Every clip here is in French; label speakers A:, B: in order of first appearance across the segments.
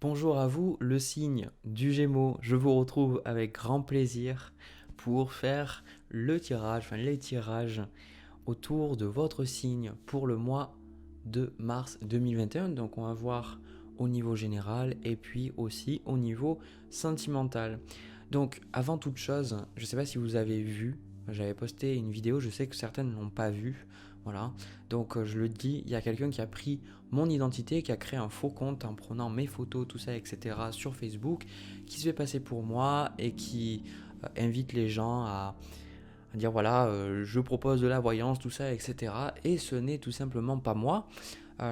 A: Bonjour à vous, le signe du Gémeaux. Je vous retrouve avec grand plaisir pour faire les tirages autour de votre signe pour le mois de mars 2021. Donc on va voir au niveau général et puis aussi au niveau sentimental. Donc avant toute chose, je ne sais pas si vous avez vu, j'avais posté une vidéo, je sais que certaines ne l'ont pas vue. Voilà, donc je le dis, il y a quelqu'un qui a pris mon identité, qui a créé un faux compte en prenant mes photos, tout ça, etc. sur Facebook, qui se fait passer pour moi et qui invite les gens à dire voilà, je propose de la voyance, tout ça, etc. Et ce n'est tout simplement pas moi.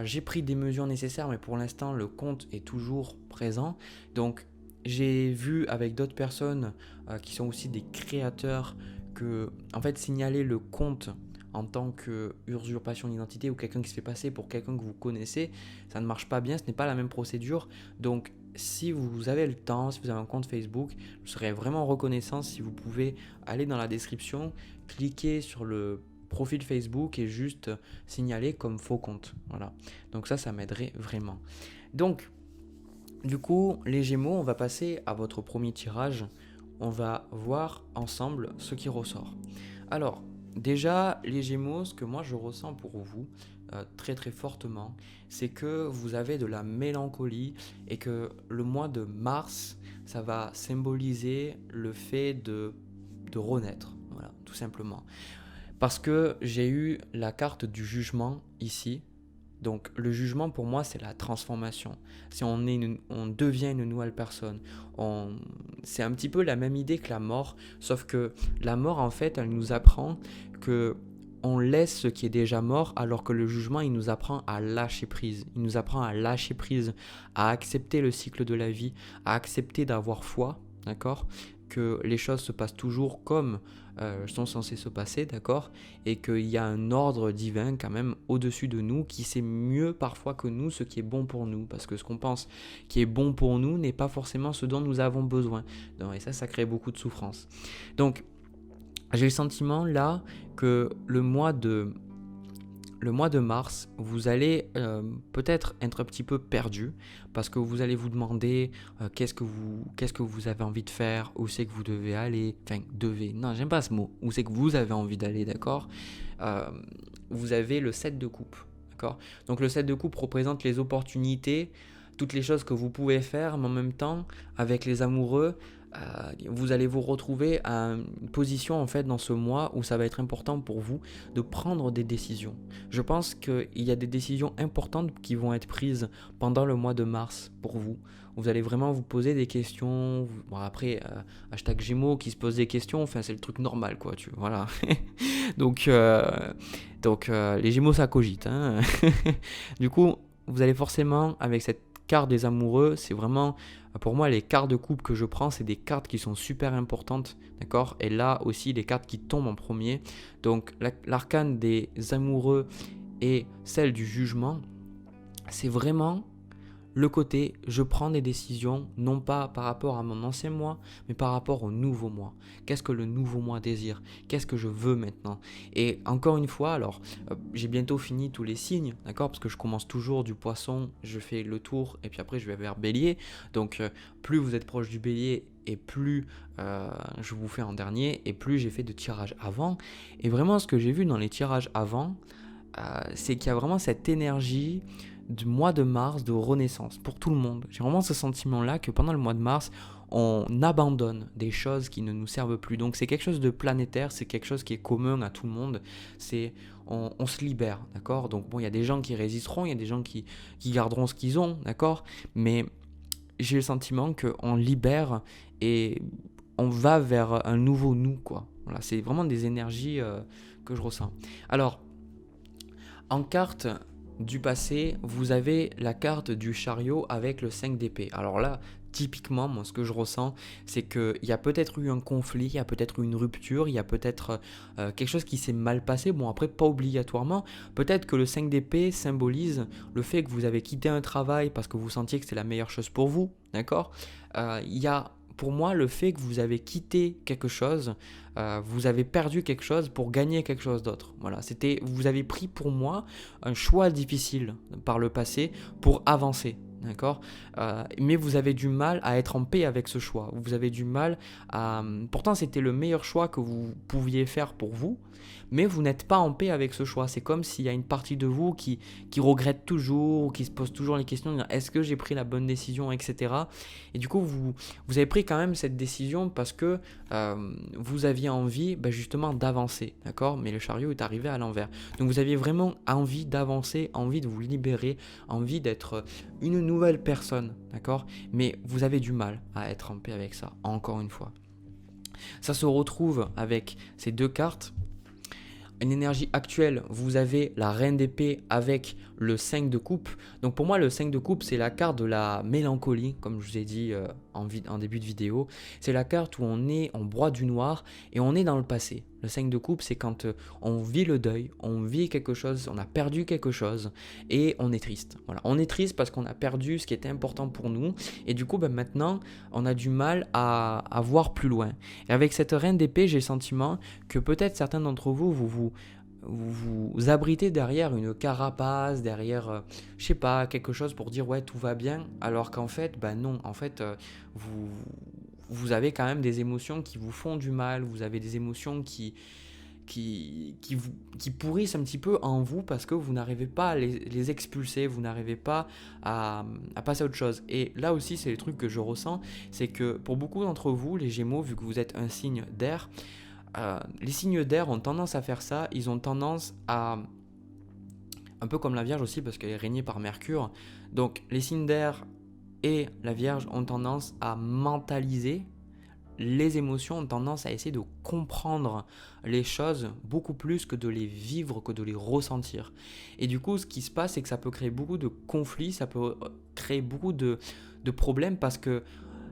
A: J'ai pris des mesures nécessaires, mais pour l'instant, le compte est toujours présent. Donc, j'ai vu avec d'autres personnes qui sont aussi des créateurs que, en fait, signaler le compte en tant que usurpation d'identité ou quelqu'un qui se fait passer pour quelqu'un que vous connaissez, ça ne marche pas bien, ce n'est pas la même procédure. Donc, si vous avez le temps, si vous avez un compte Facebook, je serais vraiment reconnaissant si vous pouvez aller dans la description, cliquer sur le profil Facebook et juste signaler comme faux compte. Voilà. Donc ça m'aiderait vraiment. Donc, du coup, les Gémeaux, on va passer à votre premier tirage. On va voir ensemble ce qui ressort. Alors, déjà, les Gémeaux, ce que moi je ressens pour vous, très très fortement, c'est que vous avez de la mélancolie et que le mois de mars, ça va symboliser le fait de renaître. Voilà, tout simplement. Parce que j'ai eu la carte du jugement ici. Donc le jugement pour moi c'est la transformation. Si on devient une nouvelle personne. C'est un petit peu la même idée que la mort, sauf que la mort en fait elle nous apprend que on laisse ce qui est déjà mort, alors que le jugement il nous apprend à lâcher prise. Il nous apprend à lâcher prise, à accepter le cycle de la vie, à accepter d'avoir foi, d'accord, que les choses se passent toujours comme sont censées se passer, d'accord, et qu'il y a un ordre divin quand même au-dessus de nous qui sait mieux parfois que nous ce qui est bon pour nous, parce que ce qu'on pense qui est bon pour nous n'est pas forcément ce dont nous avons besoin. Et ça crée beaucoup de souffrance. Donc, j'ai le sentiment là que le mois de mars, vous allez peut-être être un petit peu perdu parce que vous allez vous demander qu'est-ce que vous avez envie de faire, où c'est que vous devez aller, enfin devez, non j'aime pas ce mot, où c'est que vous avez envie d'aller, d'accord. Euh, Vous avez le 7 de coupe, d'accord. Donc le 7 de coupe représente les opportunités, toutes les choses que vous pouvez faire, mais en même temps avec les amoureux, vous allez vous retrouver à une position en fait dans ce mois où ça va être important pour vous de prendre des décisions. Je pense qu'il y a des décisions importantes qui vont être prises pendant le mois de mars pour vous. Vous allez vraiment vous poser des questions. Bon, après, hashtag Gémeaux qui se pose des questions, enfin, c'est le truc normal, quoi. Voilà. donc, les Gémeaux, ça cogite, hein. Du coup, vous allez forcément, avec cette carte des amoureux, c'est vraiment, pour moi, les cartes de couple que je prends, c'est des cartes qui sont super importantes, d'accord. Et là aussi, les cartes qui tombent en premier. Donc, l'arcane des amoureux et celle du jugement, c'est vraiment le côté je prends des décisions non pas par rapport à mon ancien moi, mais par rapport au nouveau moi. Qu'est-ce que le nouveau moi désire? Qu'est-ce que je veux maintenant? Et encore une fois, alors j'ai bientôt fini tous les signes, d'accord? Parce que je commence toujours du poisson, je fais le tour et puis après je vais vers bélier. Donc plus vous êtes proche du bélier et plus je vous fais en dernier et plus j'ai fait de tirages avant. Et vraiment ce que j'ai vu dans les tirages avant, c'est qu'il y a vraiment cette énergie du mois de mars de renaissance pour tout le monde. J'ai vraiment ce sentiment-là que pendant le mois de mars, on abandonne des choses qui ne nous servent plus. Donc c'est quelque chose de planétaire, c'est quelque chose qui est commun à tout le monde. C'est on se libère, d'accord. Donc bon, il y a des gens qui résisteront, il y a des gens qui garderont ce qu'ils ont, d'accord. Mais j'ai le sentiment qu'on libère et on va vers un nouveau nous, quoi. Voilà, c'est vraiment des énergies que je ressens. Alors, en carte du passé, vous avez la carte du chariot avec le 5 d'épée. Alors là, typiquement, moi, ce que je ressens, c'est qu'il y a peut-être eu un conflit, il y a peut-être eu une rupture, il y a peut-être quelque chose qui s'est mal passé. Bon, après, pas obligatoirement. Peut-être que le 5 d'épée symbolise le fait que vous avez quitté un travail parce que vous sentiez que c'était la meilleure chose pour vous, d'accord. Il y a pour moi le fait que vous avez quitté quelque chose, vous avez perdu quelque chose pour gagner quelque chose d'autre. Voilà, vous avez pris pour moi un choix difficile par le passé pour avancer. d'accord? Mais vous avez du mal à être en paix avec ce choix. Vous avez du mal à... Pourtant, c'était le meilleur choix que vous pouviez faire pour vous, mais vous n'êtes pas en paix avec ce choix. C'est comme s'il y a une partie de vous qui regrette toujours, ou qui se pose toujours les questions de dire, est-ce que j'ai pris la bonne décision, etc. Et du coup, vous avez pris quand même cette décision parce que vous aviez envie justement d'avancer, d'accord? Mais le chariot est arrivé à l'envers. Donc vous aviez vraiment envie d'avancer, envie de vous libérer, envie d'être une nouvelle personne, d'accord? Mais vous avez du mal à être en paix avec ça, encore une fois. Ça se retrouve avec ces deux cartes. Une énergie actuelle, vous avez la reine d'épée avec le 5 de coupe. Donc pour moi, le 5 de coupe, c'est la carte de la mélancolie, comme je vous ai dit en début de vidéo. C'est la carte où on broie du noir et on est dans le passé. Le 5 de coupe, c'est quand on vit le deuil, on vit quelque chose, on a perdu quelque chose et on est triste. Voilà. On est triste parce qu'on a perdu ce qui était important pour nous et du coup, maintenant, on a du mal à voir plus loin. Et avec cette reine d'épée, j'ai le sentiment que peut-être certains d'entre vous, vous abritez derrière une carapace, derrière, je sais pas, quelque chose pour dire ouais, tout va bien, alors qu'en fait, non, en fait, vous avez quand même des émotions qui vous font du mal, vous avez des émotions qui pourrissent un petit peu en vous parce que vous n'arrivez pas à les expulser, vous n'arrivez pas à passer à autre chose. Et là aussi, c'est le truc que je ressens, c'est que pour beaucoup d'entre vous, les Gémeaux, vu que vous êtes un signe d'air, les signes d'air ont tendance à faire ça, ils ont tendance à, un peu comme la Vierge aussi parce qu'elle est régnée par Mercure, donc les signes d'air et la Vierge ont tendance à mentaliser les émotions, ont tendance à essayer de comprendre les choses beaucoup plus que de les vivre, que de les ressentir. Et du coup, ce qui se passe, c'est que ça peut créer beaucoup de conflits, ça peut créer beaucoup de problèmes parce que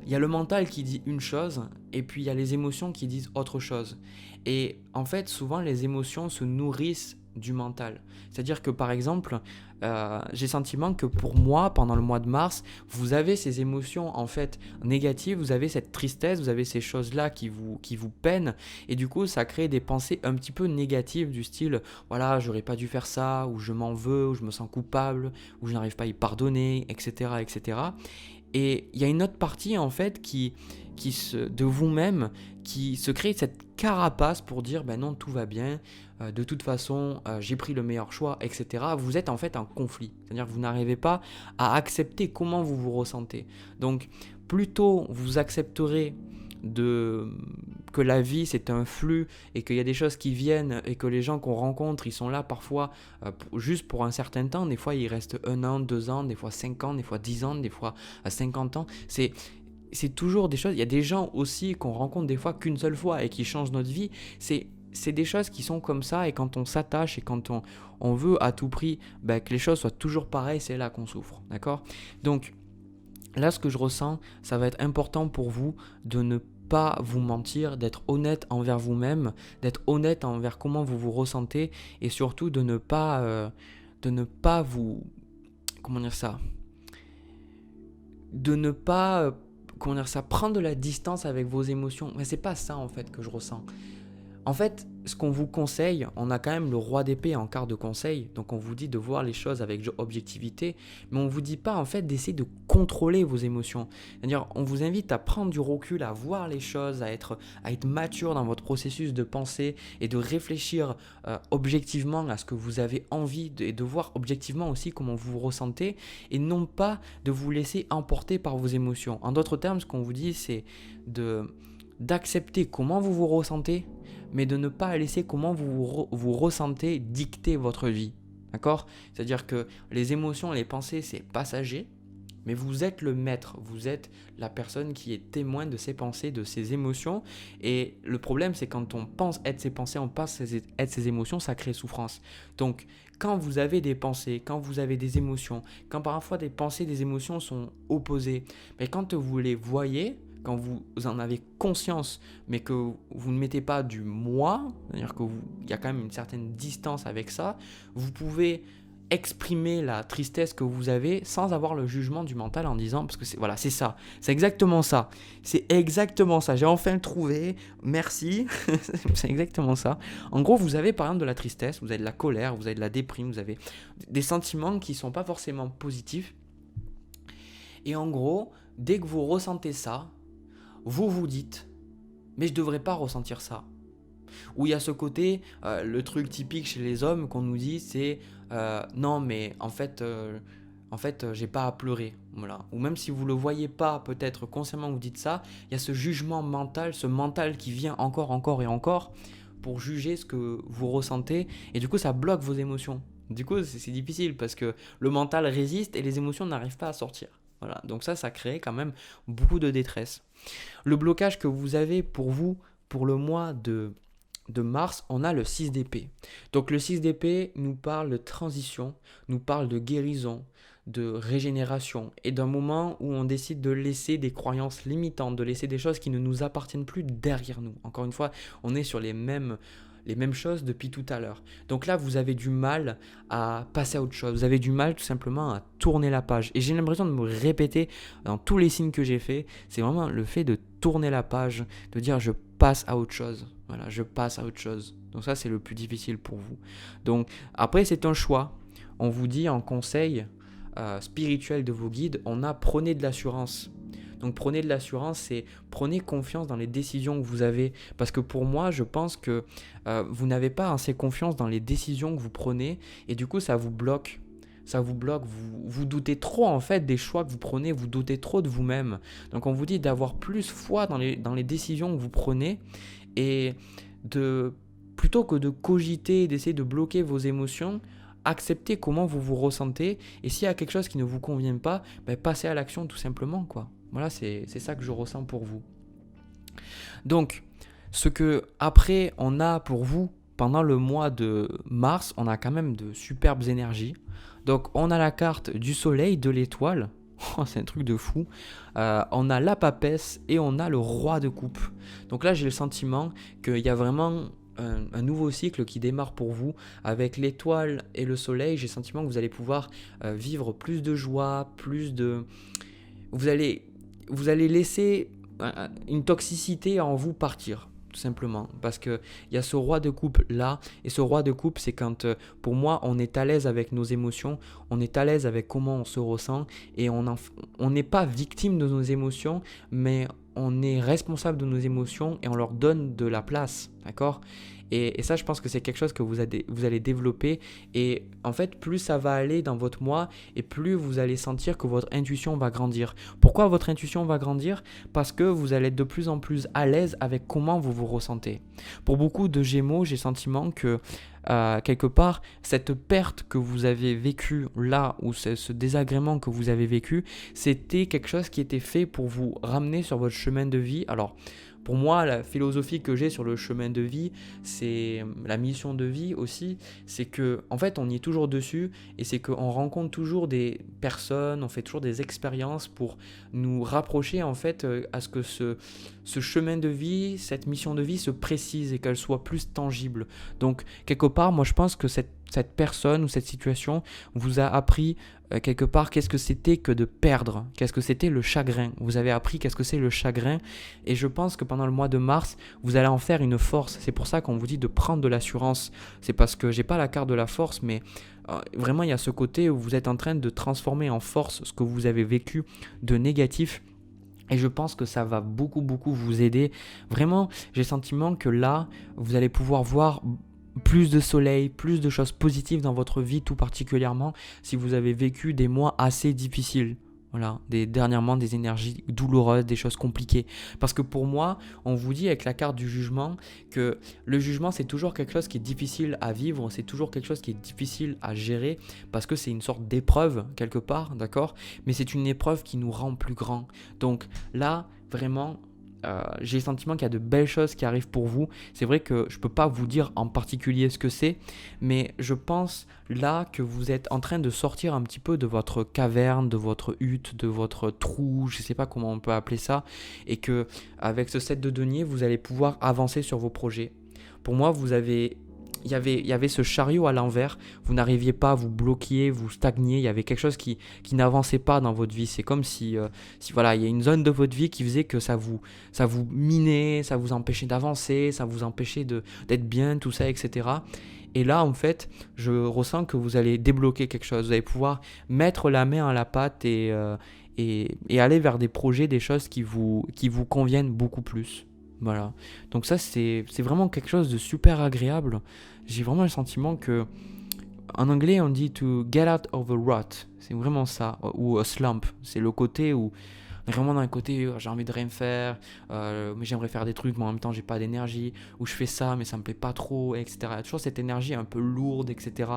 A: il y a le mental qui dit une chose et puis il y a les émotions qui disent autre chose. Et en fait, souvent, les émotions se nourrissent du mental. C'est-à-dire que par exemple, j'ai le sentiment que pour moi, pendant le mois de mars, vous avez ces émotions en fait négatives, vous avez cette tristesse, vous avez ces choses-là qui vous peinent et du coup, ça crée des pensées un petit peu négatives du style voilà, j'aurais pas dû faire ça, ou je m'en veux, ou je me sens coupable, ou je n'arrive pas à y pardonner, etc., etc. Et il y a une autre partie en fait de vous-même qui se crée cette carapace pour dire ben non, tout va bien, de toute façon j'ai pris le meilleur choix, etc. Vous êtes en fait en conflit, c'est-à-dire que vous n'arrivez pas à accepter comment vous vous ressentez. Donc plutôt vous accepterez que la vie c'est un flux et qu'il y a des choses qui viennent et que les gens qu'on rencontre ils sont là parfois juste pour un certain temps, des fois il reste 1 an, 2 ans, des fois 5 ans, des fois 10 ans, des fois 50 ans, c'est toujours des choses, il y a des gens aussi qu'on rencontre des fois qu'une seule fois et qui changent notre vie, c'est des choses qui sont comme ça et quand on s'attache et quand on veut à tout prix que les choses soient toujours pareilles, c'est là qu'on souffre, d'accord? Donc là, ce que je ressens, ça va être important pour vous de ne pas vous mentir, d'être honnête envers vous-même, d'être honnête envers comment vous vous ressentez et surtout de ne pas vous... Comment dire ça? De ne pas... comment dire ça? Prendre de la distance avec vos émotions. Mais c'est pas ça en fait que je ressens. En fait, ce qu'on vous conseille, on a quand même le roi d'épée en carte de conseil, donc on vous dit de voir les choses avec objectivité, mais on vous dit pas en fait d'essayer de contrôler vos émotions. C'est-à-dire, on vous invite à prendre du recul, à voir les choses, à être mature dans votre processus de pensée et de réfléchir objectivement à ce que vous avez envie et de voir objectivement aussi comment vous vous ressentez et non pas de vous laisser emporter par vos émotions. En d'autres termes, ce qu'on vous dit, c'est d'accepter comment vous vous ressentez, mais de ne pas laisser comment vous ressentez dicter votre vie. D'accord? C'est-à-dire que les émotions et les pensées, c'est passager, mais vous êtes le maître, vous êtes la personne qui est témoin de ses pensées, de ses émotions. Et le problème, c'est quand on pense être ses pensées, on pense être ses émotions, ça crée souffrance. Donc, quand vous avez des pensées, quand vous avez des émotions, quand parfois des pensées et des émotions sont opposées, mais quand vous les voyez, quand vous en avez conscience, mais que vous ne mettez pas du moi, c'est-à-dire qu'il y a quand même une certaine distance avec ça, vous pouvez exprimer la tristesse que vous avez sans avoir le jugement du mental en disant, parce que c'est ça, c'est exactement ça, j'ai enfin trouvé, merci, c'est exactement ça. En gros, vous avez par exemple de la tristesse, vous avez de la colère, vous avez de la déprime, vous avez des sentiments qui ne sont pas forcément positifs. Et en gros, dès que vous ressentez ça, vous vous dites, mais je ne devrais pas ressentir ça. Où il y a ce côté, le truc typique chez les hommes qu'on nous dit, c'est non, mais en fait, j'ai pas à pleurer. Voilà. Ou même si vous le voyez pas, peut-être consciemment vous dites ça, il y a ce jugement mental, ce mental qui vient encore et encore pour juger ce que vous ressentez. Et du coup, ça bloque vos émotions. Du coup, c'est difficile parce que le mental résiste et les émotions n'arrivent pas à sortir. Voilà. Donc ça crée quand même beaucoup de détresse. Le blocage que vous avez pour vous, pour le mois de mars, on a le 6 d'épée. Donc le 6 d'épée nous parle de transition, nous parle de guérison, de régénération et d'un moment où on décide de laisser des croyances limitantes, de laisser des choses qui ne nous appartiennent plus derrière nous. Encore une fois, on est sur les mêmes choses depuis tout à l'heure. Donc là, vous avez du mal à passer à autre chose. Vous avez du mal tout simplement à tourner la page. Et j'ai l'impression de me répéter dans tous les signes que j'ai faits. C'est vraiment le fait de tourner la page, de dire je passe à autre chose. Voilà, je passe à autre chose. Donc ça, c'est le plus difficile pour vous. Donc après, c'est un choix. On vous dit en conseil spirituel de vos guides, on a prenez de l'assurance. Donc prenez de l'assurance, c'est prenez confiance dans les décisions que vous avez. Parce que pour moi, je pense que vous n'avez pas assez confiance dans les décisions que vous prenez et du coup, ça vous bloque. Ça vous bloque, vous doutez trop en fait des choix que vous prenez, vous doutez trop de vous-même. Donc on vous dit d'avoir plus foi dans les décisions que vous prenez et plutôt que de cogiter, d'essayer de bloquer vos émotions, acceptez comment vous vous ressentez et s'il y a quelque chose qui ne vous convient pas, passez à l'action tout simplement, quoi. Voilà, c'est ça que je ressens pour vous. Donc, ce que après on a pour vous pendant le mois de mars, on a quand même de superbes énergies. Donc, on a la carte du soleil, de l'étoile. Oh, c'est un truc de fou. On a la papesse et on a le roi de coupe. Donc là, j'ai le sentiment qu'il y a vraiment un nouveau cycle qui démarre pour vous. Avec l'étoile et le soleil, j'ai le sentiment que vous allez pouvoir vivre plus de joie, Vous allez laisser une toxicité en vous partir. Tout simplement, parce qu'il y a ce roi de coupe là, et ce roi de coupe, c'est quand, pour moi, on est à l'aise avec nos émotions, on est à l'aise avec comment on se ressent, et on n'est pas victime de nos émotions, mais on est responsable de nos émotions, et on leur donne de la place, d'accord ? Et ça, je pense que c'est quelque chose que vous allez développer. Et en fait, plus ça va aller dans votre mois et plus vous allez sentir que votre intuition va grandir. Pourquoi votre intuition va grandir ? Parce que vous allez être de plus en plus à l'aise avec comment vous vous ressentez. Pour beaucoup de Gémeaux, j'ai le sentiment que quelque part, cette perte que vous avez vécue là, ou ce désagrément que vous avez vécu, c'était quelque chose qui était fait pour vous ramener sur votre chemin de vie. Alors, pour moi, la philosophie que j'ai sur le chemin de vie, c'est la mission de vie aussi, c'est que en fait on y est toujours dessus et c'est qu'on rencontre toujours des personnes, on fait toujours des expériences pour nous rapprocher en fait à ce que ce chemin de vie, cette mission de vie se précise et qu'elle soit plus tangible. Donc quelque part, moi je pense que cette personne ou cette situation vous a appris quelque part qu'est-ce que c'était que de perdre, qu'est-ce que c'était le chagrin. Vous avez appris qu'est-ce que c'est le chagrin et je pense que pendant le mois de mars, vous allez en faire une force. C'est pour ça qu'on vous dit de prendre de l'assurance. C'est parce que j'ai pas la carte de la force, mais vraiment il y a ce côté où vous êtes en train de transformer en force ce que vous avez vécu de négatif. Et je pense que ça va beaucoup vous aider. Vraiment, j'ai le sentiment que là, vous allez pouvoir voir plus de soleil, plus de choses positives dans votre vie, tout particulièrement si vous avez vécu des mois assez difficiles. Voilà, dernièrement des énergies douloureuses, des choses compliquées. Parce que pour moi, on vous dit avec la carte du jugement que le jugement c'est toujours quelque chose qui est difficile à vivre, c'est toujours quelque chose qui est difficile à gérer parce que c'est une sorte d'épreuve quelque part, d'accord ? Mais c'est une épreuve qui nous rend plus grands. Donc là, vraiment, j'ai le sentiment qu'il y a de belles choses qui arrivent pour vous. C'est vrai que je ne peux pas vous dire en particulier ce que c'est, mais je pense là que vous êtes en train de sortir un petit peu de votre caverne, de votre hutte, de votre trou, je ne sais pas comment on peut appeler ça, et que avec ce 7 de denier, vous allez pouvoir avancer sur vos projets. Pour moi, il y avait ce chariot à l'envers, vous n'arriviez pas, vous bloquiez, vous stagniez, il y avait quelque chose qui n'avançait pas dans votre vie. C'est comme si voilà, il y a une zone de votre vie qui faisait que ça vous minait, ça vous empêchait d'avancer, ça vous empêchait d'être bien, tout ça, etc. Et là, en fait, je ressens que vous allez débloquer quelque chose, vous allez pouvoir mettre la main à la pâte et et aller vers des projets, des choses qui vous conviennent beaucoup plus. Voilà. Donc ça, c'est vraiment quelque chose de super agréable. J'ai vraiment le sentiment que, en anglais, on dit to get out of a rut. C'est vraiment ça. Ou a slump. C'est le côté où, vraiment dans le côté, j'ai envie de rien faire, mais j'aimerais faire des trucs, mais en même temps, j'ai pas d'énergie. Ou je fais ça, mais ça me plaît pas trop, etc. Il y a toujours cette énergie un peu lourde, etc.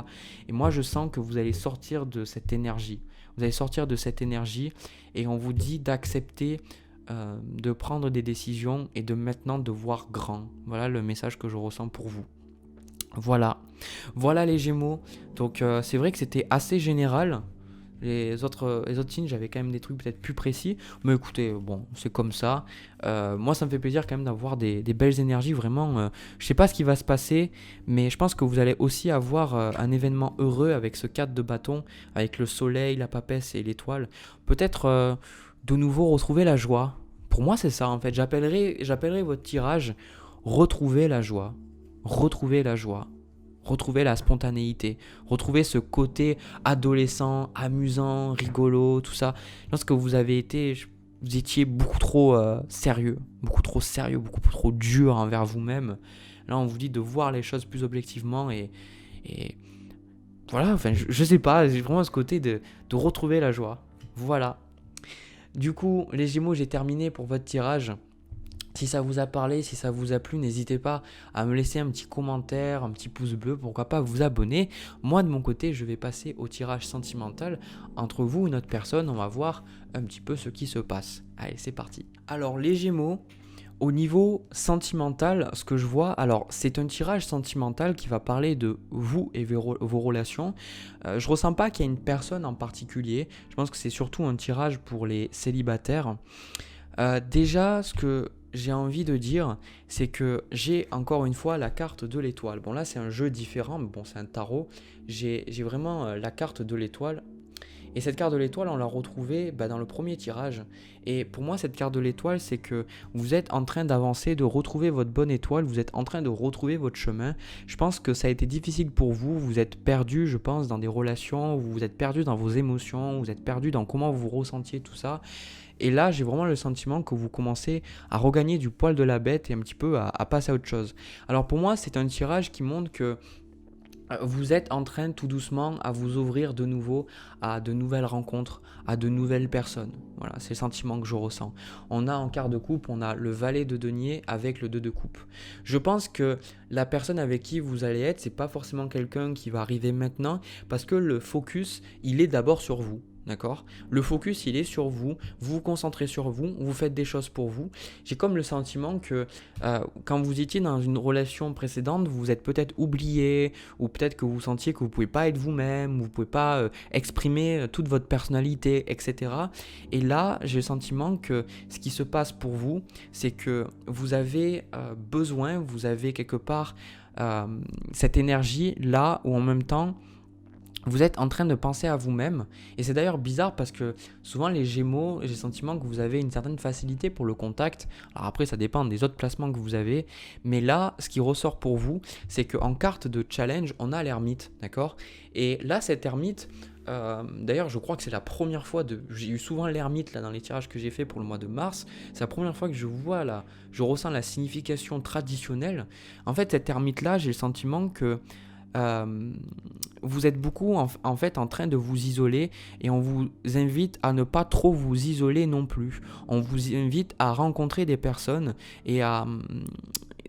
A: Et moi, je sens que vous allez sortir de cette énergie. Vous allez sortir de cette énergie et on vous dit d'accepter de prendre des décisions et de maintenant de voir grand. Voilà le message que je ressens pour vous. Voilà les Gémeaux. Donc c'est vrai que c'était assez général. Les autres signes, j'avais quand même des trucs peut-être plus précis. Mais écoutez, bon, c'est comme ça. Moi, ça me fait plaisir quand même d'avoir des belles énergies. Vraiment, je sais pas ce qui va se passer, mais je pense que vous allez aussi avoir un événement heureux avec ce 4 de bâton, avec le soleil, la papesse et l'étoile. Peut-être de nouveau retrouver la joie. Pour moi, c'est ça en fait. J'appellerai votre tirage retrouver la joie. Retrouver la joie. Retrouver la spontanéité, retrouver ce côté adolescent, amusant, rigolo, tout ça. Lorsque vous étiez beaucoup trop sérieux, beaucoup trop dur envers vous-même. Là, on vous dit de voir les choses plus objectivement et voilà, enfin, je sais pas, j'ai vraiment ce côté de retrouver la joie. Voilà. Du coup, les Gémeaux, j'ai terminé pour votre tirage. Si ça vous a parlé, si ça vous a plu, n'hésitez pas à me laisser un petit commentaire, un petit pouce bleu, pourquoi pas vous abonner. Moi, de mon côté, je vais passer au tirage sentimental. Entre vous et notre personne, on va voir un petit peu ce qui se passe. Allez, c'est parti. Alors, les Gémeaux, au niveau sentimental, ce que je vois, alors c'est un tirage sentimental qui va parler de vous et vos relations. Je ressens pas qu'il y a une personne en particulier. Je pense que c'est surtout un tirage pour les célibataires. Déjà, ce que j'ai envie de dire, c'est que j'ai encore une fois la carte de l'étoile. Bon, là, c'est un jeu différent, mais bon, c'est un tarot. J'ai vraiment la carte de l'étoile. Et cette carte de l'étoile, on l'a retrouvée dans le premier tirage. Et pour moi, cette carte de l'étoile, c'est que vous êtes en train d'avancer, de retrouver votre bonne étoile, vous êtes en train de retrouver votre chemin. Je pense que ça a été difficile pour vous, vous êtes perdu, je pense, dans des relations, vous êtes perdu dans vos émotions, vous êtes perdu dans comment vous ressentiez tout ça. Et là, j'ai vraiment le sentiment que vous commencez à regagner du poil de la bête et un petit peu à passer à autre chose. Alors pour moi, c'est un tirage qui montre que vous êtes en train tout doucement à vous ouvrir de nouveau à de nouvelles rencontres, à de nouvelles personnes. Voilà, c'est le sentiment que je ressens. On a en quart de coupe, on a le valet de denier avec le 2 de coupe. Je pense que la personne avec qui vous allez être, c'est pas forcément quelqu'un qui va arriver maintenant parce que le focus, il est d'abord sur vous. D'accord ? Le focus, il est sur vous, vous vous concentrez sur vous, vous faites des choses pour vous. J'ai comme le sentiment que quand vous étiez dans une relation précédente, vous vous êtes peut-être oublié, ou peut-être que vous sentiez que vous ne pouvez pas être vous-même, vous ne pouvez pas exprimer toute votre personnalité, etc. Et là, j'ai le sentiment que ce qui se passe pour vous, c'est que vous avez besoin, vous avez quelque part cette énergie là où en même temps, vous êtes en train de penser à vous-même. Et c'est d'ailleurs bizarre parce que souvent les Gémeaux, j'ai le sentiment que vous avez une certaine facilité pour le contact. Alors après, ça dépend des autres placements que vous avez. Mais là, ce qui ressort pour vous, c'est qu'en carte de challenge, on a l'ermite. D'accord ? Et là, cet ermite, d'ailleurs, je crois que c'est la première fois j'ai eu souvent l'ermite là dans les tirages que j'ai fait pour le mois de mars. C'est la première fois que je ressens la signification traditionnelle. En fait, cet ermite-là, j'ai le sentiment que vous êtes beaucoup en fait en train de vous isoler et on vous invite à ne pas trop vous isoler non plus. On vous invite à rencontrer des personnes et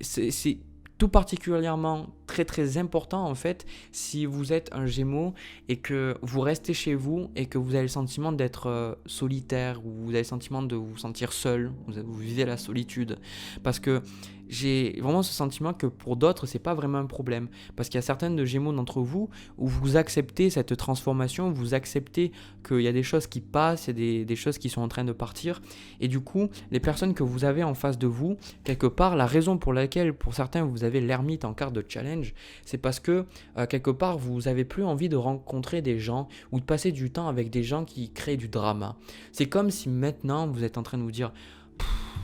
A: c'est tout particulièrement très très important en fait si vous êtes un Gémeaux et que vous restez chez vous et que vous avez le sentiment d'être solitaire ou vous avez le sentiment de vous sentir seul, vous vivez la solitude parce que j'ai vraiment ce sentiment que pour d'autres c'est pas vraiment un problème parce qu'il y a certaines de Gémeaux d'entre vous où vous acceptez cette transformation, vous acceptez qu'il y a des choses qui passent, il y a des choses qui sont en train de partir et du coup les personnes que vous avez en face de vous, quelque part la raison pour laquelle pour certains vous avez l'ermite en carte de challenge, c'est parce que quelque part vous avez plus envie de rencontrer des gens ou de passer du temps avec des gens qui créent du drama. C'est comme si maintenant vous êtes en train de vous dire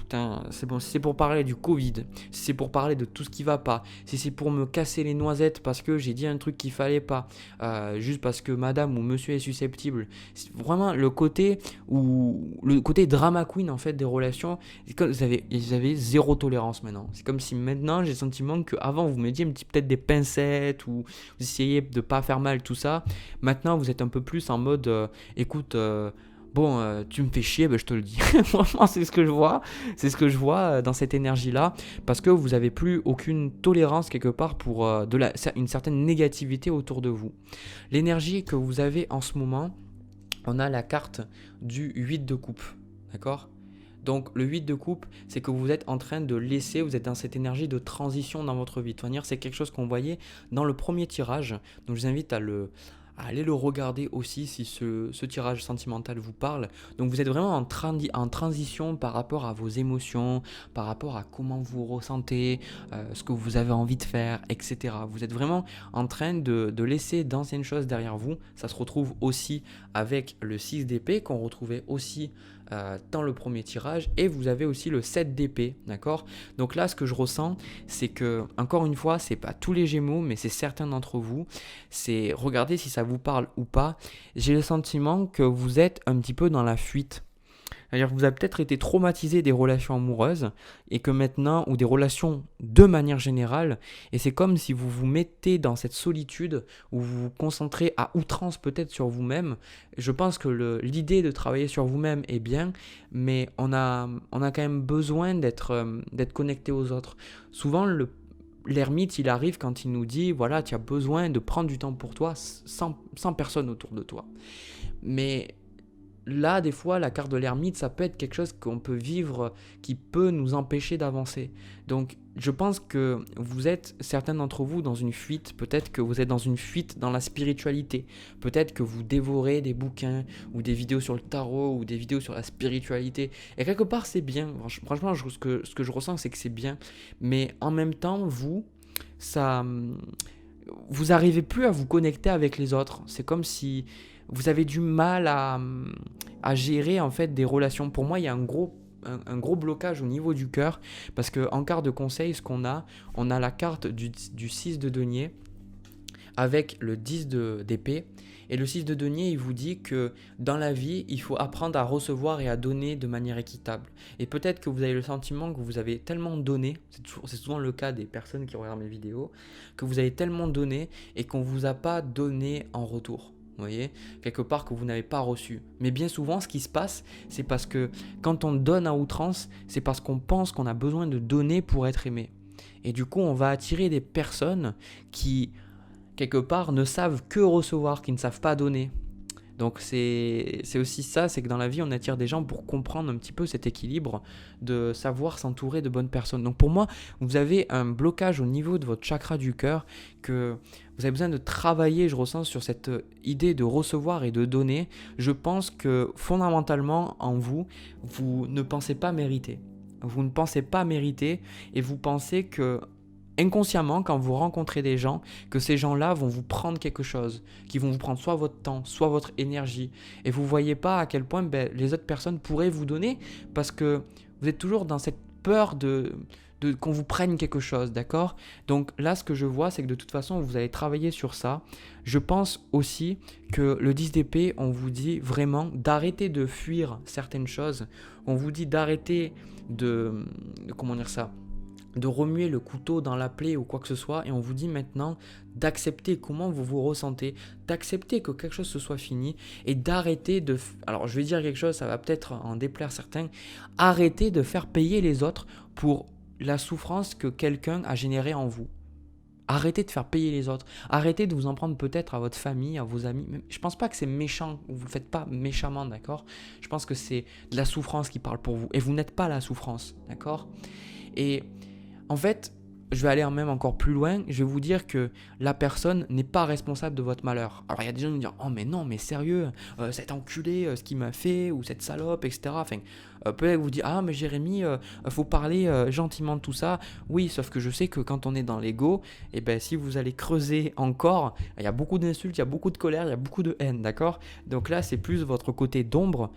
A: putain, c'est bon, si c'est pour parler du Covid, si c'est pour parler de tout ce qui va pas, si c'est pour me casser les noisettes parce que j'ai dit un truc qu'il fallait pas, juste parce que madame ou monsieur est susceptible, c'est vraiment le côté drama queen en fait des relations, c'est comme vous avez zéro tolérance maintenant. C'est comme si maintenant j'ai le sentiment qu'avant vous mettiez peut-être des pincettes ou vous essayez de pas faire mal tout ça. Maintenant vous êtes un peu plus en mode écoute, bon, tu me fais chier, ben, je te le dis. Vraiment, c'est ce que je vois. C'est ce que je vois dans cette énergie-là. Parce que vous n'avez plus aucune tolérance quelque part pour une certaine négativité autour de vous. L'énergie que vous avez en ce moment, on a la carte du 8 de coupe. D'accord ? Donc le 8 de coupe, c'est que vous êtes en train de laisser, vous êtes dans cette énergie de transition dans votre vie. De toute manière, c'est quelque chose qu'on voyait dans le premier tirage. Donc je vous invite à aller le regarder aussi si ce tirage sentimental vous parle. Donc vous êtes vraiment en transition par rapport à vos émotions, par rapport à comment vous ressentez, ce que vous avez envie de faire, etc. Vous êtes vraiment en train de laisser d'anciennes choses derrière vous. Ça se retrouve aussi avec le 6 d'épée qu'on retrouvait aussi dans le premier tirage, et vous avez aussi le 7 d'épée, d'accord ? Donc là, ce que je ressens, c'est que, encore une fois, c'est pas tous les Gémeaux, mais c'est certains d'entre vous. C'est regardez si ça vous parle ou pas. J'ai le sentiment que vous êtes un petit peu dans la fuite. C'est-à-dire que vous avez peut-être été traumatisé des relations amoureuses et que maintenant, ou des relations de manière générale, et c'est comme si vous vous mettez dans cette solitude où vous vous concentrez à outrance peut-être sur vous-même. Je pense que l'idée de travailler sur vous-même est bien, mais on a quand même besoin d'être connecté aux autres. Souvent, l'ermite, il arrive quand il nous dit, voilà, tu as besoin de prendre du temps pour toi sans personne autour de toi. Mais là, des fois, la carte de l'ermite, ça peut être quelque chose qu'on peut vivre, qui peut nous empêcher d'avancer. Donc, je pense que vous êtes, certains d'entre vous, dans une fuite. Peut-être que vous êtes dans une fuite dans la spiritualité. Peut-être que vous dévorez des bouquins ou des vidéos sur le tarot ou des vidéos sur la spiritualité. Et quelque part, c'est bien. Franchement, ce que je ressens, c'est que c'est bien. Mais en même temps, vous n'arrivez plus à vous connecter avec les autres. C'est comme si vous avez du mal à gérer en fait des relations. Pour moi, il y a un gros blocage au niveau du cœur, parce qu'en carte de conseil, on a la carte du 6 de denier avec le 10 d'épée. Et le 6 de denier, il vous dit que dans la vie, il faut apprendre à recevoir et à donner de manière équitable. Et peut-être que vous avez le sentiment que vous avez tellement donné, c'est souvent le cas des personnes qui regardent mes vidéos, que vous avez tellement donné et qu'on ne vous a pas donné en retour. Vous voyez, quelque part que vous n'avez pas reçu. Mais bien souvent, ce qui se passe, c'est parce que quand on donne à outrance, c'est parce qu'on pense qu'on a besoin de donner pour être aimé. Et du coup, on va attirer des personnes qui, quelque part, ne savent que recevoir, qui ne savent pas donner. Donc c'est aussi ça, c'est que dans la vie, on attire des gens pour comprendre un petit peu cet équilibre de savoir s'entourer de bonnes personnes. Donc pour moi, vous avez un blocage au niveau de votre chakra du cœur, que vous avez besoin de travailler, je ressens, sur cette idée de recevoir et de donner. Je pense que fondamentalement, en vous, vous ne pensez pas mériter. Vous ne pensez pas mériter et vous pensez que inconsciemment, quand vous rencontrez des gens, que ces gens-là vont vous prendre quelque chose, qui vont vous prendre soit votre temps, soit votre énergie. Et vous ne voyez pas à quel point les autres personnes pourraient vous donner, parce que vous êtes toujours dans cette peur de qu'on vous prenne quelque chose, d'accord ? Donc là, ce que je vois, c'est que de toute façon, vous allez travailler sur ça. Je pense aussi que le 10 d'épée, on vous dit vraiment d'arrêter de fuir certaines choses. On vous dit d'arrêter comment dire ça ? De remuer le couteau dans la plaie ou quoi que ce soit, et on vous dit maintenant d'accepter comment vous vous ressentez, d'accepter que quelque chose se soit fini, et d'arrêter de... Alors je vais dire quelque chose, ça va peut-être en déplaire certains, arrêtez de faire payer les autres pour la souffrance que quelqu'un a générée en vous. Arrêtez de faire payer les autres, arrêtez de vous en prendre peut-être à votre famille, à vos amis. Je pense pas que c'est méchant, vous le faites pas méchamment, d'accord ? Je pense que c'est de la souffrance qui parle pour vous, et vous n'êtes pas la souffrance, d'accord ? Et en fait, je vais aller même encore plus loin, je vais vous dire que la personne n'est pas responsable de votre malheur. Alors il y a des gens qui me disent « Oh mais non, mais sérieux, cet enculé, ce qu'il m'a fait, ou cette salope, etc. » Enfin, peut-être vous dites « Ah mais Jérémy, faut parler gentiment de tout ça. » Oui, sauf que je sais que quand on est dans l'ego, et si vous allez creuser encore, il y a beaucoup d'insultes, il y a beaucoup de colère, il y a beaucoup de haine, d'accord ? Donc là, c'est plus votre côté d'ombre.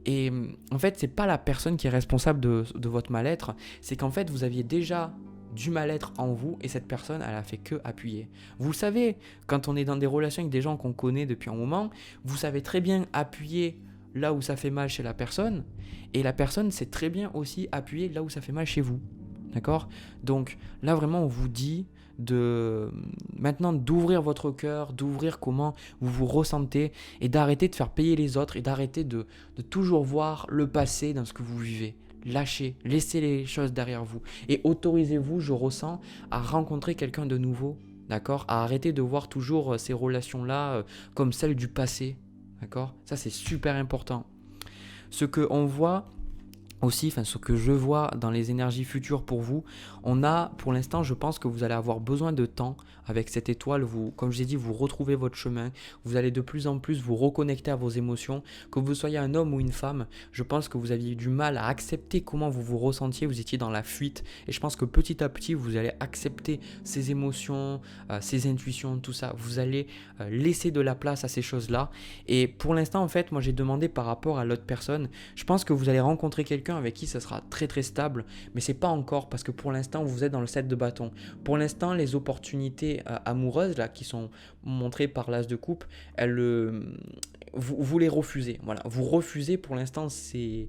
A: Et en fait, c'est pas la personne qui est responsable de votre mal-être, c'est qu'en fait, vous aviez déjà du mal-être en vous et cette personne, elle a fait que appuyer. Vous le savez, quand on est dans des relations avec des gens qu'on connaît depuis un moment, vous savez très bien appuyer là où ça fait mal chez la personne et la personne sait très bien aussi appuyer là où ça fait mal chez vous. D'accord ? Donc là, vraiment, on vous dit de maintenant d'ouvrir votre cœur, d'ouvrir comment vous vous ressentez et d'arrêter de faire payer les autres et d'arrêter de toujours voir le passé dans ce que vous vivez. Lâchez, laissez les choses derrière vous et autorisez-vous, je ressens, à rencontrer quelqu'un de nouveau, d'accord ? À arrêter de voir toujours ces relations-là comme celles du passé, d'accord ? Ça, c'est super important. Ce qu'on voit aussi, ce que je vois dans les énergies futures pour vous, on a, pour l'instant, je pense que vous allez avoir besoin de temps avec cette étoile. Vous, comme je l'ai dit, vous retrouvez votre chemin. Vous allez de plus en plus vous reconnecter à vos émotions. Que vous soyez un homme ou une femme, je pense que vous aviez du mal à accepter comment vous vous ressentiez. Vous étiez dans la fuite. Et je pense que petit à petit, vous allez accepter ces émotions, ces intuitions, tout ça. Vous allez laisser de la place à ces choses-là. Et pour l'instant, en fait, moi, j'ai demandé par rapport à l'autre personne. Je pense que vous allez rencontrer quelqu'un avec qui ça sera très très stable, mais c'est pas encore parce que pour l'instant vous êtes dans le 7 de bâton. Pour l'instant, les opportunités amoureuses là qui sont montrées par l'as de coupe, vous les refusez. Voilà, vous refusez pour l'instant ces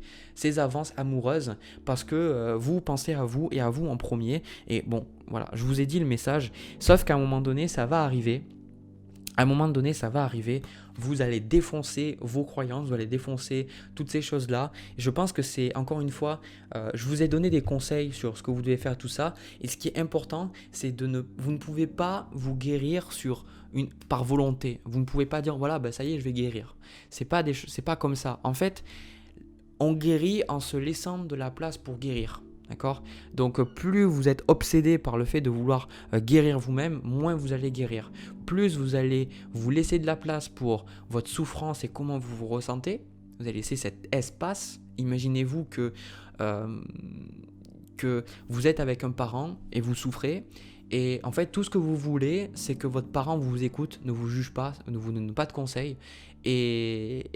A: avances amoureuses parce que vous pensez à vous et à vous en premier. Et bon, voilà, je vous ai dit le message, sauf qu'à un moment donné, ça va arriver. À un moment donné, ça va arriver, vous allez défoncer vos croyances, vous allez défoncer toutes ces choses-là. Et je pense que c'est, encore une fois, je vous ai donné des conseils sur ce que vous devez faire, tout ça. Et ce qui est important, c'est vous ne pouvez pas vous guérir par volonté. Vous ne pouvez pas dire, voilà, ça y est, je vais guérir. C'est pas comme ça. En fait, on guérit en se laissant de la place pour guérir. D'accord ? Donc plus vous êtes obsédé par le fait de vouloir guérir vous-même, moins vous allez guérir. Plus vous allez vous laisser de la place pour votre souffrance et comment vous vous ressentez, vous allez laisser cet espace. Imaginez-vous que vous êtes avec un parent et vous souffrez. Et en fait, tout ce que vous voulez, c'est que votre parent vous écoute, ne vous juge pas, ne vous donne pas de conseils et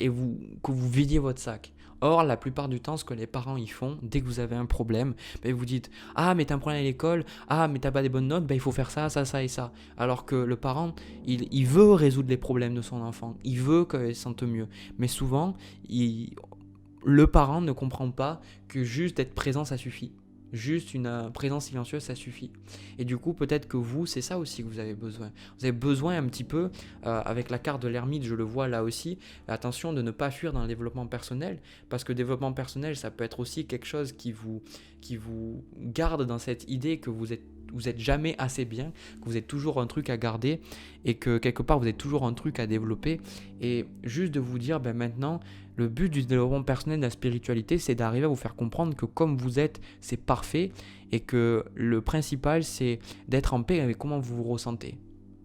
A: que vous vidiez votre sac. Or, la plupart du temps, ce que les parents y font, dès que vous avez un problème, vous dites « Ah, mais t'as un problème à l'école, ah, mais t'as pas des bonnes notes, il faut faire ça, ça, ça et ça. » Alors que le parent, il veut résoudre les problèmes de son enfant, il veut qu'elle se sente mieux. Mais souvent, le parent ne comprend pas que juste être présent, ça suffit. Juste une présence silencieuse, ça suffit. Et du coup, peut-être que vous, c'est ça aussi que vous avez besoin. Vous avez besoin un petit peu, avec la carte de l'ermite, je le vois là aussi, attention de ne pas fuir dans le développement personnel, parce que le développement personnel, ça peut être aussi quelque chose qui vous garde dans cette idée que vous êtes jamais assez bien, que vous êtes toujours un truc à garder et que quelque part vous êtes toujours un truc à développer. Et juste de vous dire, maintenant, le but du développement personnel de la spiritualité, c'est d'arriver à vous faire comprendre que comme vous êtes, c'est parfait et que le principal, c'est d'être en paix avec comment vous vous ressentez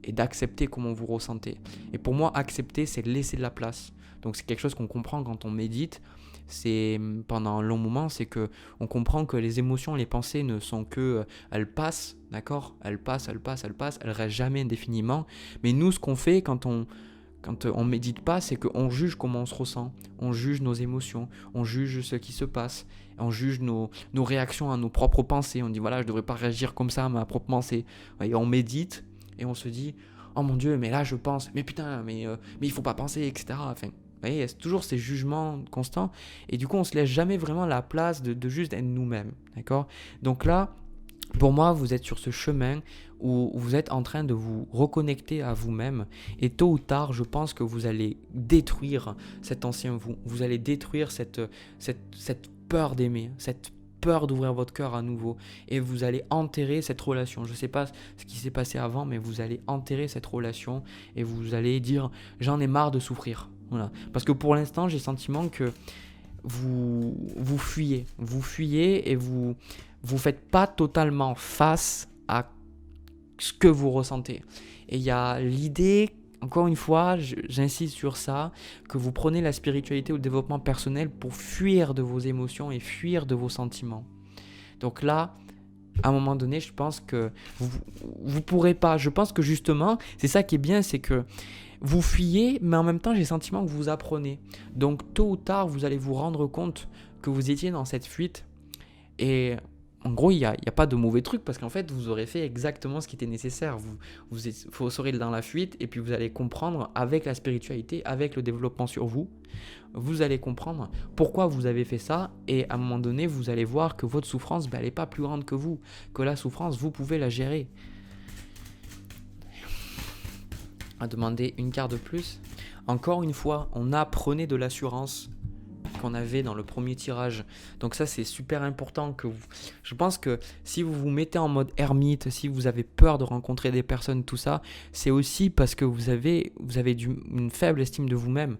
A: et d'accepter comment vous ressentez. Et pour moi, accepter, c'est laisser de la place. Donc c'est quelque chose qu'on comprend quand on médite. C'est pendant un long moment, c'est que on comprend que les émotions, les pensées ne sont que elles passent, d'accord ? Elles passent, elles restent jamais indéfiniment. Mais nous, ce qu'on fait quand on médite pas, c'est qu'on juge comment on se ressent, on juge nos émotions, on juge ce qui se passe, on juge nos réactions à nos propres pensées. On dit voilà, je devrais pas réagir comme ça à ma propre pensée. Et on médite et on se dit oh mon Dieu, mais là je pense, mais putain, mais il faut pas penser, etc. Enfin, vous voyez, il y a toujours ces jugements constants et du coup on se laisse jamais vraiment la place de juste être nous-mêmes, d'accord ? Donc là, pour moi, vous êtes sur ce chemin où vous êtes en train de vous reconnecter à vous-même et tôt ou tard, je pense que vous allez détruire cet ancien vous. Vous allez détruire cette peur d'aimer, cette peur d'ouvrir votre cœur à nouveau et vous allez enterrer cette relation. Je ne sais pas ce qui s'est passé avant, mais vous allez enterrer cette relation et vous allez dire « j'en ai marre de souffrir ». Voilà. Parce que pour l'instant, j'ai le sentiment que vous fuyez et vous faites pas totalement face à ce que vous ressentez. Et il y a l'idée, encore une fois, j'insiste sur ça, que vous prenez la spiritualité ou le développement personnel pour fuir de vos émotions et fuir de vos sentiments. Donc là, à un moment donné, je pense que vous pourrez pas. Je pense que justement, c'est ça qui est bien, c'est que vous fuyez, mais en même temps, j'ai le sentiment que vous apprenez. Donc, tôt ou tard, vous allez vous rendre compte que vous étiez dans cette fuite. Et en gros, il y a pas de mauvais truc parce qu'en fait, vous aurez fait exactement ce qui était nécessaire. Vous serez dans la fuite et puis vous allez comprendre avec la spiritualité, avec le développement sur vous, vous allez comprendre pourquoi vous avez fait ça et à un moment donné, vous allez voir que votre souffrance, elle n'est pas plus grande que vous, que la souffrance, vous pouvez la gérer. À demander une carte de plus. Encore une fois, on apprenait de l'assurance qu'on avait dans le premier tirage. Donc ça, c'est super important que vous... Je pense que si vous vous mettez en mode ermite, si vous avez peur de rencontrer des personnes, tout ça, c'est aussi parce que vous avez une faible estime de vous-même.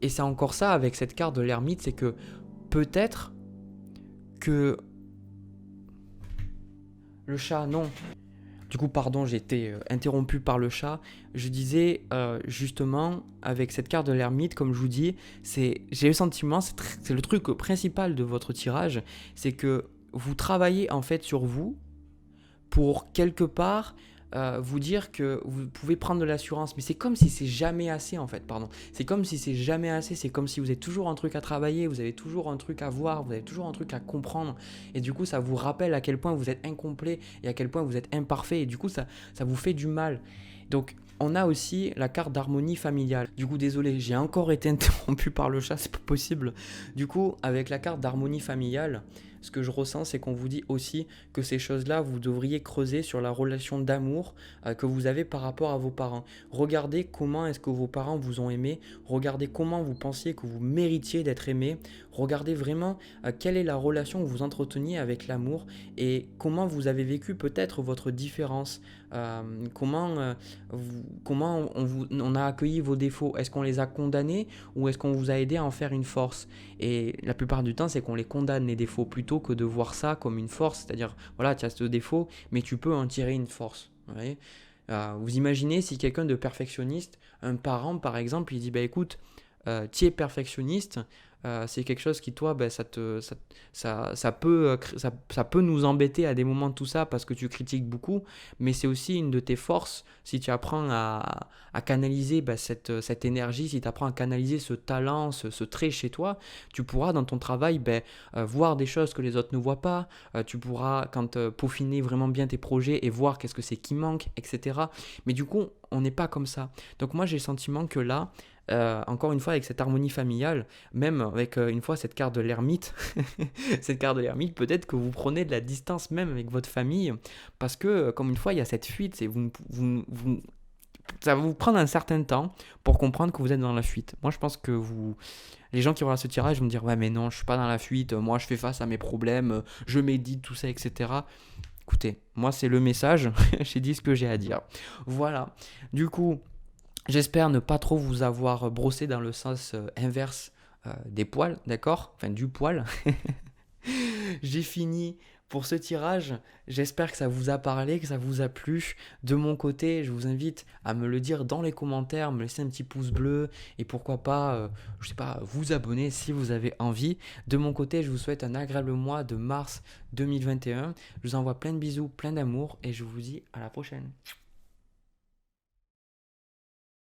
A: Et c'est encore ça avec cette carte de l'ermite, c'est que peut-être que le chat, non. Du coup, pardon, j'ai été interrompu par le chat. Je disais justement, avec cette carte de l'ermite, comme je vous dis, j'ai le sentiment, c'est le truc principal de votre tirage, c'est que vous travaillez en fait sur vous pour quelque part vous dire que vous pouvez prendre de l'assurance. Mais c'est comme si c'est jamais assez en fait, pardon. C'est comme si c'est jamais assez, c'est comme si vous avez toujours un truc à travailler, vous avez toujours un truc à voir, vous avez toujours un truc à comprendre. Et du coup, ça vous rappelle à quel point vous êtes incomplet et à quel point vous êtes imparfait. Et du coup, ça vous fait du mal. Donc, on a aussi la carte d'harmonie familiale. Du coup, désolé, j'ai encore été interrompu par le chat, c'est pas possible. Du coup, avec la carte d'harmonie familiale, ce que je ressens, c'est qu'on vous dit aussi que ces choses-là, vous devriez creuser sur la relation d'amour que vous avez par rapport à vos parents. Regardez comment est-ce que vos parents vous ont aimé. Regardez comment vous pensiez que vous méritiez d'être aimé. Regardez vraiment quelle est la relation que vous entreteniez avec l'amour et comment vous avez vécu peut-être votre différence. Comment on a accueilli vos défauts. Est-ce qu'on les a condamnés ou est-ce qu'on vous a aidé à en faire une force? Et la plupart du temps, c'est qu'on les condamne, les défauts, plutôt que de voir ça comme une force. C'est-à-dire, voilà, tu as ce défaut, mais tu peux en tirer une force. Vous voyez, vous imaginez si quelqu'un de perfectionniste, un parent par exemple, il dit, bah écoute, tu es perfectionniste, c'est quelque chose qui toi ça peut nous embêter à des moments tout ça parce que tu critiques beaucoup, mais c'est aussi une de tes forces si tu apprends à canaliser cette énergie, si tu apprends à canaliser ce talent, ce trait chez toi, tu pourras dans ton travail voir des choses que les autres ne voient pas, tu pourras peaufiner vraiment bien tes projets et voir qu'est-ce que c'est qui manque, etc. Mais du coup on n'est pas comme ça. Donc moi j'ai le sentiment que là, encore une fois avec cette harmonie familiale, même avec une fois cette carte de l'ermite, cette carte de l'ermite, peut-être que vous prenez de la distance même avec votre famille, parce que comme une fois il y a cette fuite, et ça va vous prendre un certain temps pour comprendre que vous êtes dans la fuite. Moi je pense que les gens qui vont à ce tirage vont me dire ouais mais non je suis pas dans la fuite, moi je fais face à mes problèmes, je médite tout ça etc. Écoutez, moi c'est le message, j'ai dit ce que j'ai à dire. Voilà, du coup j'espère ne pas trop vous avoir brossé dans le sens inverse des poils, d'accord? Enfin, du poil. J'ai fini pour ce tirage. J'espère que ça vous a parlé, que ça vous a plu. De mon côté, je vous invite à me le dire dans les commentaires, me laisser un petit pouce bleu et pourquoi pas, je sais pas, vous abonner si vous avez envie. De mon côté, je vous souhaite un agréable mois de mars 2021. Je vous envoie plein de bisous, plein d'amour et je vous dis à la prochaine.